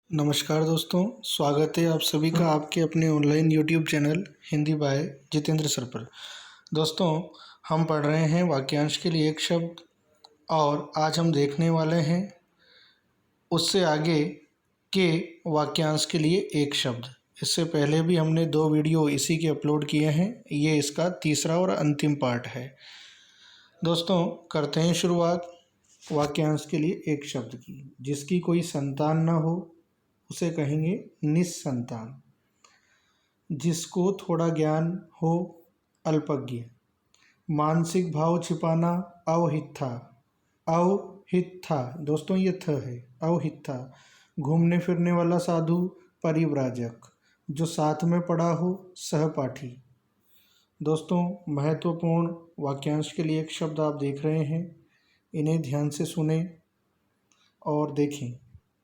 नमस्कार दोस्तों, स्वागत है आप सभी का आपके अपने online YouTube channel Hindi by Jitendra sir पर। दोस्तों, हम पढ़ रहे हैं वाक्यांश के लिए एक शब्द और आज हम देखने वाले हैं उससे आगे के वाक्यांश के लिए एक शब्द। इससे पहले भी हमने 2 वीडियो इसी के अपलोड किए हैं, ये इसका तीसरा और अंतिम पार्ट है। दोस्तों, करते हैं शुरुआत वाक्यांश के लिए एक शब्द की। जिसकी कोई संतान न हो उसे कहेंगे निस्संतान। जिसको थोड़ा ज्ञान हो अल्पज्ञ। मानसिक भाव छिपाना अवहित्था। अवहित्था दोस्तों ये थ है, अवहित्था। घूमने फिरने वाला साधु परिव्राजक। जो साथ में पढ़ा हो सहपाठी। दोस्तों, महत्वपूर्ण वाक्यांश के लिए एक शब्द आप देख रहे हैं, इन्हें ध्यान से सुने और देखें।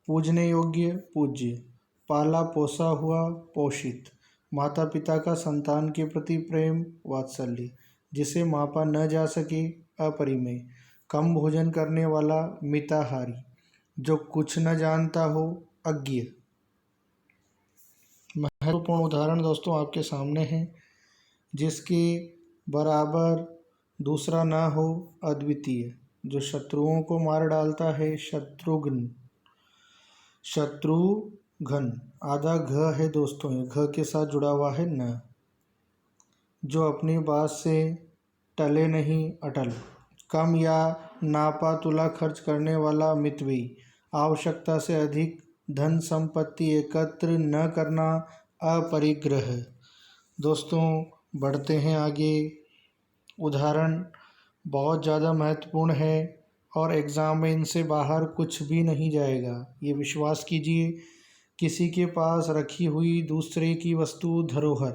पूजने योग्य पूज्य। पाला पोसा हुआ पोषित। माता पिता का संतान के प्रति प्रेम वात्सल्य। जिसे मापा न जा सके अपरिमेय। कम भोजन करने वाला मिताहारी। जो कुछ न जानता हो अज्ञ। महत्वपूर्ण उदाहरण दोस्तों आपके सामने है। जिसके बराबर दूसरा न हो अद्वितीय। जो शत्रुओं को मार डालता है शत्रुघ्न। शत्रुघ्न आधा घ है दोस्तों, घ के साथ जुड़ा हुआ है न। जो अपनी बात से टले नहीं अटल। कम या नापा तुला खर्च करने वाला मितव्ययी। आवश्यकता से अधिक धन संपत्ति एकत्र न करना अपरिग्रह। दोस्तों, बढ़ते हैं आगे। उदाहरण बहुत ज़्यादा महत्वपूर्ण है और एग्ज़ाम में इनसे बाहर कुछ भी नहीं जाएगा, ये विश्वास कीजिए। किसी के पास रखी हुई दूसरे की वस्तु धरोहर।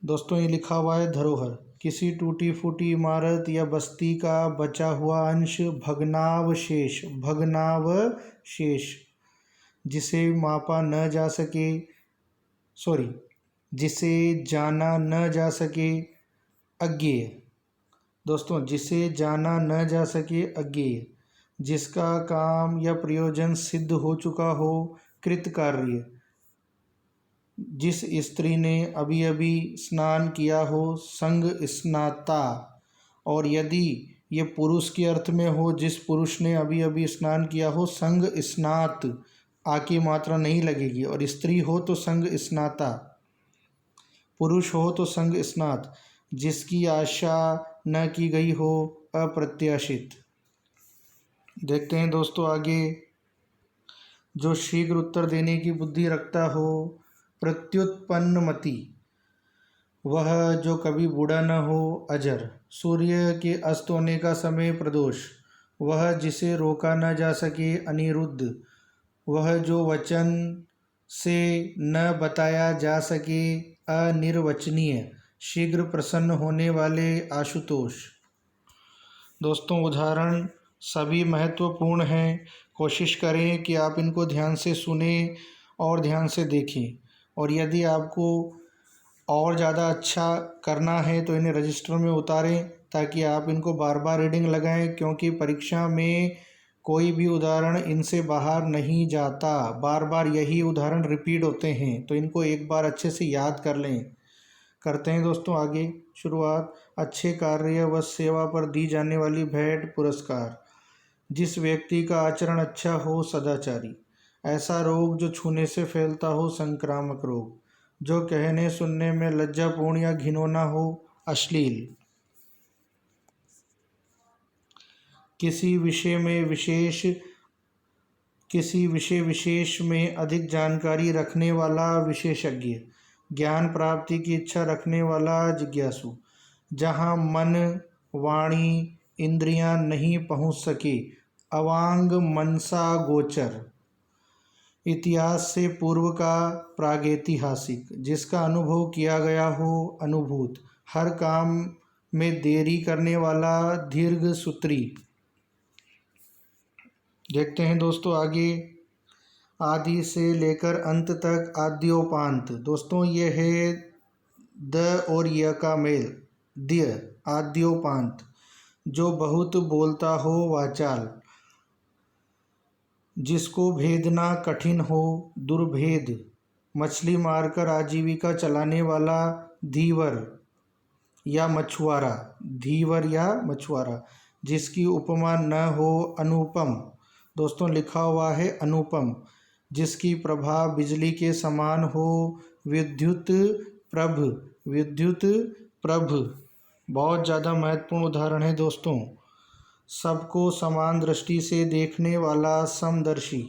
दोस्तों, ये लिखा हुआ है धरोहर। किसी टूटी फूटी इमारत या बस्ती का बचा हुआ अंश भग्नावशेष। भग्नावशेष। जिसे मापा न जा सके जिसे जाना न जा सके अज्ञेय। दोस्तों, जिसे जाना न जा सके अज्ञेय। जिसका काम या प्रयोजन सिद्ध हो चुका हो कृतकार्य। जिस स्त्री ने अभी अभी स्नान किया हो संग स्नाता। और यदि ये पुरुष के अर्थ में हो, जिस पुरुष ने अभी अभी स्नान किया हो संग स्नात, आ की मात्रा नहीं लगेगी। और स्त्री हो तो संग स्नाता, पुरुष हो तो संग स्नात। जिसकी आशा न की गई हो अप्रत्याशित। देखते हैं दोस्तों आगे। जो शीघ्र उत्तर देने की बुद्धि रखता हो प्रत्युत्पन्नमति। वह जो कभी बूढ़ा न हो अजर। सूर्य के अस्त होने का समय प्रदोष। वह जिसे रोका न जा सके अनिरुद्ध। वह जो वचन से न बताया जा सके अनिर्वचनीय। शीघ्र प्रसन्न होने वाले आशुतोष। दोस्तों, उदाहरण सभी महत्वपूर्ण हैं। कोशिश करें कि आप इनको ध्यान से सुने और ध्यान से देखें। और यदि आपको और ज़्यादा अच्छा करना है तो इन्हें रजिस्टर में उतारें ताकि आप इनको बार बार रीडिंग लगाएं, क्योंकि परीक्षा में कोई भी उदाहरण इनसे बाहर नहीं जाता। बार बार यही उदाहरण रिपीट होते हैं, तो इनको एक बार अच्छे से याद कर लें। करते हैं दोस्तों आगे शुरुआत। अच्छे कार्य व सेवा पर दी जाने वाली भेंट पुरस्कार। जिस व्यक्ति का आचरण अच्छा हो सदाचारी। ऐसा रोग जो छूने से फैलता हो संक्रामक रोग। जो कहने सुनने में लज्जापूर्ण या घिनौना हो अश्लील। किसी विषय विशेष में अधिक जानकारी रखने वाला विशेषज्ञ। ज्ञान प्राप्ति की इच्छा रखने वाला जिज्ञासु। जहाँ मन वाणी इंद्रियां नहीं पहुँच सके अवांग मनसा गोचर। इतिहास से पूर्व का प्रागैतिहासिक। जिसका अनुभव किया गया हो अनुभूत। हर काम में देरी करने वाला दीर्घ सूत्री। देखते हैं दोस्तों आगे। आदि से लेकर अंत तक आद्योपांत। दोस्तों, ये है द और य का मेल। द्य आद्योपांत। जो बहुत बोलता हो वाचाल। जिसको भेदना कठिन हो, दुर्भेद। मछली मारकर आजीविका चलाने वाला धीवर या मछुआरा, धीवर या मछुआरा। जिसकी उपमा न हो, अनुपम। दोस्तों लिखा हुआ है अनुपम। जिसकी प्रभा बिजली के समान हो, विद्युत प्रभ, विद्युत प्रभ। बहुत ज़्यादा महत्वपूर्ण उदाहरण है दोस्तों। सबको समान दृष्टि से देखने वाला समदर्शी।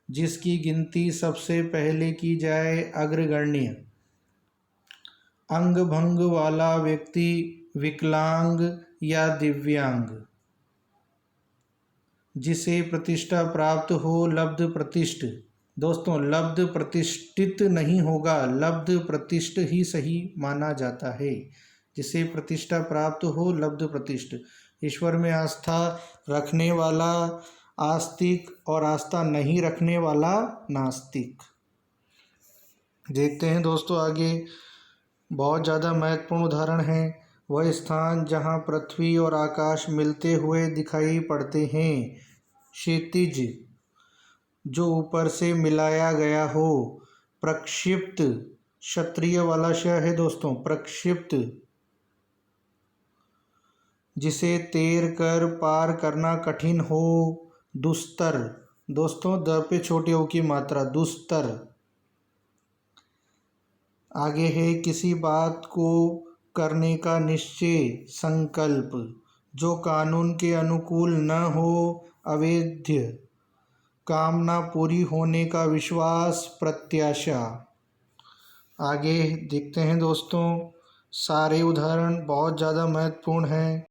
जिसकी गिनती सबसे पहले की जाए, अग्रगण्य। अंग भंग वाला व्यक्ति, विकलांग या दिव्यांग। जिसे प्रतिष्ठा प्राप्त हो, लब्ध प्रतिष्ठ। दोस्तों लब्ध प्रतिष्ठित नहीं होगा, लब्ध प्रतिष्ठ ही सही माना जाता है। जिसे प्रतिष्ठा प्राप्त हो, लब्ध प्रतिष्ठ। ईश्वर में आस्था रखने वाला आस्तिक और आस्था नहीं रखने वाला नास्तिक। देखते हैं दोस्तों आगे। बहुत ज़्यादा महत्वपूर्ण उदाहरण है। वह स्थान जहाँ पृथ्वी और आकाश मिलते हुए दिखाई पड़ते हैं, क्षितिज। जो ऊपर से मिलाया गया हो, प्रक्षिप्त। क्षत्रिय वाला श है दोस्तों, प्रक्षिप्त। जिसे तैर कर पार करना कठिन हो, दुस्तर। दोस्तों द पे छोटे ओ की मात्रा, दुस्तर। आगे है किसी बात को करने का निश्चय, संकल्प। जो कानून के अनुकूल न हो, अवैध। कामना पूरी होने का विश्वास, प्रत्याशा। आगे देखते हैं दोस्तों। सारे उदाहरण बहुत ज़्यादा महत्वपूर्ण हैं।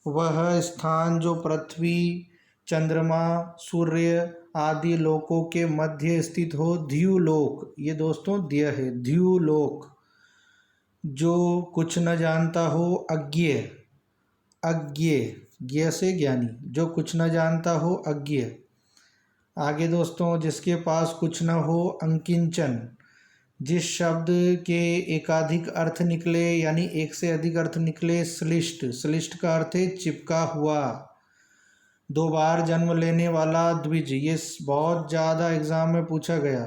वह स्थान जो पृथ्वी, चंद्रमा, सूर्य आदि लोकों के मध्य स्थित हो, द्युलोक। ये दोस्तों दिया है, द्युलोक। जो कुछ न जानता हो, अज्ञ, अज्ञ। ज्ञ से ज्ञानी। जो कुछ न जानता हो, अज्ञ। आगे दोस्तों जिसके पास कुछ न हो, अंकिंचन। जिस शब्द के एकाधिक अर्थ निकले, यानी एक से अधिक अर्थ निकले, श्लिष्ट। श्लिष्ट का अर्थ है चिपका हुआ। 2 बार जन्म लेने वाला, द्विज। ये बहुत ज़्यादा एग्जाम में पूछा गया।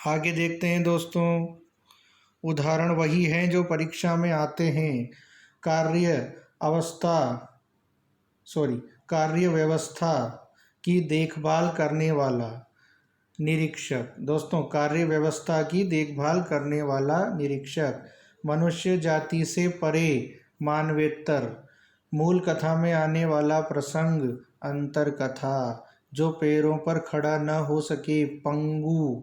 आगे देखते हैं दोस्तों। उदाहरण वही हैं जो परीक्षा में आते हैं। कार्य अवस्था, कार्य व्यवस्था की देखभाल करने वाला, निरीक्षक। दोस्तों कार्य व्यवस्था की देखभाल करने वाला निरीक्षक। मनुष्य जाति से परे, मानवेतर। मूल कथा में आने वाला प्रसंग, अंतर कथा। जो पैरों पर खड़ा न हो सके, पंगु।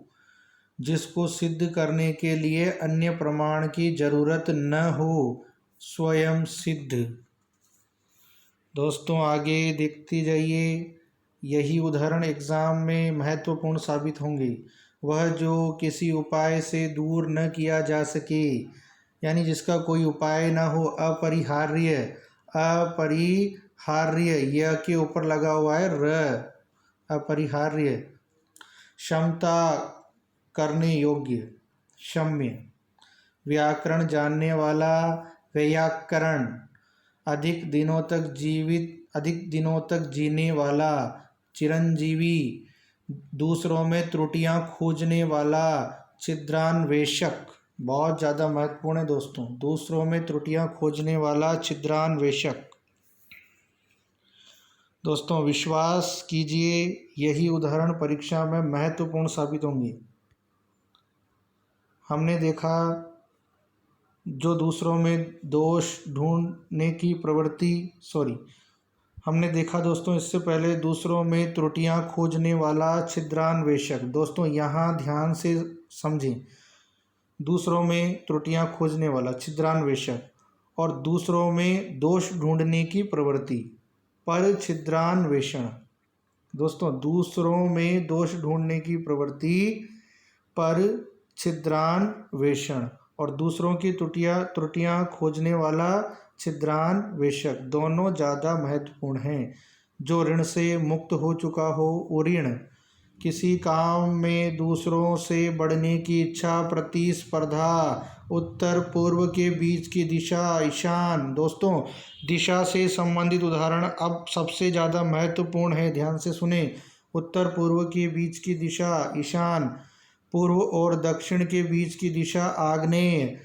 जिसको सिद्ध करने के लिए अन्य प्रमाण की जरूरत न हो, स्वयं सिद्ध। दोस्तों आगे देखते जाइए। यही उदाहरण एग्जाम में महत्वपूर्ण साबित होंगे। वह जो किसी उपाय से दूर न किया जा सके, यानी जिसका कोई उपाय ना हो, अपरिहार्य। अपरिहार्य, यह के ऊपर लगा हुआ है र, अपरिहार्य। क्षमता करने योग्य, क्षम्य। व्याकरण जानने वाला, व्याकरण। अधिक दिनों तक जीने वाला, चिरंजीवी। दूसरों में त्रुटियां खोजने वाला, छिद्रान्वेषक। बहुत ज़्यादा महत्वपूर्ण है दोस्तों। दूसरों में त्रुटियां खोजने वाला, छिद्रान्वेषक। दोस्तों विश्वास कीजिए, यही उदाहरण परीक्षा में महत्वपूर्ण साबित होंगे। हमने देखा जो दूसरों में दोष ढूंढने की प्रवृत्ति, हमने देखा दोस्तों इससे पहले दूसरों में त्रुटियां खोजने वाला, छिद्रान्वेषक। दोस्तों यहाँ ध्यान से समझें। दूसरों में त्रुटियां खोजने वाला, छिद्रान्वेषक, और दूसरों में दोष ढूंढने की प्रवृत्ति, पर छिद्रान्वेषण। दोस्तों दूसरों में दोष ढूंढने की प्रवृत्ति, पर छिद्रान्वेषण, और दूसरों की त्रुटियां खोजने वाला, छिद्रान्वेषक। दोनों ज़्यादा महत्वपूर्ण हैं। जो ऋण से मुक्त हो चुका हो, उऋण। किसी काम में दूसरों से बढ़ने की इच्छा, प्रतिस्पर्धा, उत्तर पूर्व के बीच की दिशा ईशान। दोस्तों, दिशा से संबंधित उदाहरण अब सबसे ज़्यादा महत्वपूर्ण है, ध्यान से सुने। उत्तर पूर्व के बीच की दिशा ईशान, पूर्व और दक्षिण के बीच की दिशा आग्नेय,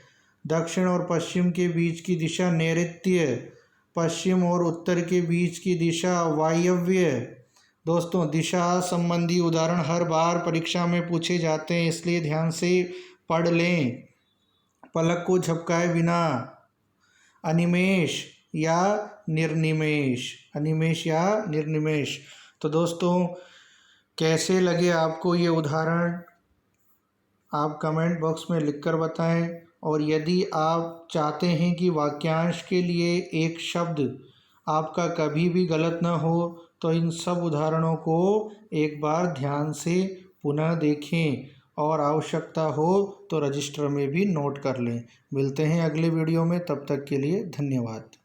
दक्षिण और पश्चिम के बीच की दिशा नैऋत्य, पश्चिम और उत्तर के बीच की दिशा वायव्य। दोस्तों, दिशा संबंधी उदाहरण हर बार परीक्षा में पूछे जाते हैं, इसलिए ध्यान से पढ़ लें। पलक को झपकाए बिना, अनिमेष या निर्निमेष, अनिमेष या निर्निमेष। तो दोस्तों, कैसे लगे आपको ये उदाहरण, आप कमेंट बॉक्स में लिखकर बताएं। और यदि आप चाहते हैं कि वाक्यांश के लिए एक शब्द आपका कभी भी गलत ना हो, तो इन सब उदाहरणों को एक बार ध्यान से पुनः देखें और आवश्यकता हो तो रजिस्टर में भी नोट कर लें। मिलते हैं अगले वीडियो में, तब तक के लिए धन्यवाद।